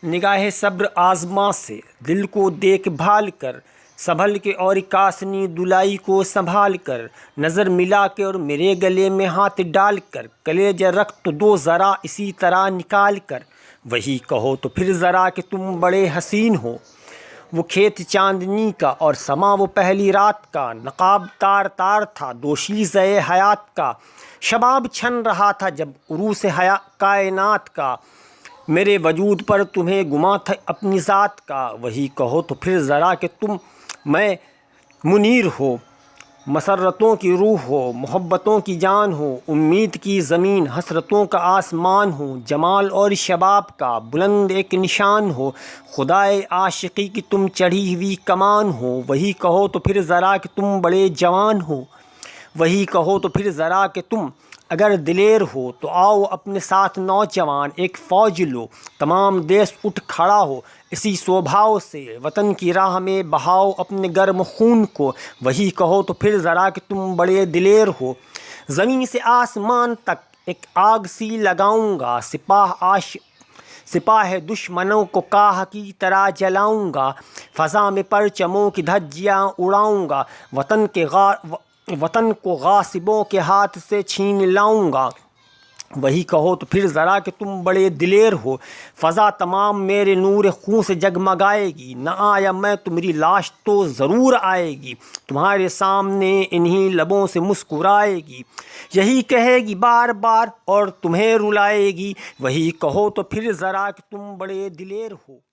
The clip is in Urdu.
نگاہ صبر آزما سے دل کو دیکھ بھال کر، سنبھل کے اور کاسنی دلائی کو سنبھال کر، نظر ملا کے اور میرے گلے میں ہاتھ ڈال کر، کلیجہ رکھ تو دو ذرا اسی طرح نکال کر، وہی کہو تو پھر ذرا کہ تم بڑے حسین ہو۔ وہ کھیت چاندنی کا اور سما وہ پہلی رات کا، نقاب تار تار تھا دوشیزہ حیات کا، شباب چھن رہا تھا جب عروس کائنات کا، میرے وجود پر تمہیں گما تھا اپنی ذات کا، وہی کہو تو پھر ذرا کہ تم میں منیر ہو، مسرتوں کی روح ہو، محبتوں کی جان ہو، امید کی زمین حسرتوں کا آسمان ہو، جمال اور شباب کا بلند ایک نشان ہو، خدائے عاشقی کی تم چڑھی ہوئی کمان ہو، وہی کہو تو پھر ذرا کہ تم بڑے جوان ہو، وہی کہو تو پھر ذرا کہ تم اگر دلیر ہو تو آؤ اپنے ساتھ نوجوان ایک فوج لو، تمام دیس اٹھ کھڑا ہو، اسی سوبھاؤ سے وطن کی راہ میں بہاؤ اپنے گرم خون کو، وہی کہو تو پھر ذرا کہ تم بڑے دلیر ہو، زمین سے آسمان تک ایک آگ سی لگاؤں گا، سپاہ دشمنوں کو کاہ کی طرح جلاؤں گا، فضا میں پرچموں کی دھجیاں اڑاؤں گا، وطن کو غاصبوں کے ہاتھ سے چھین لاؤں گا، وہی کہو تو پھر ذرا کہ تم بڑے دلیر ہو، فضا تمام میرے نور خون سے جگمگائے گی، نہ آیا میں تو میری لاش تو ضرور آئے گی، تمہارے سامنے انہی لبوں سے مسکرائے گی، یہی کہے گی بار بار اور تمہیں رلائے گی، وہی کہو تو پھر ذرا کہ تم بڑے دلیر ہو۔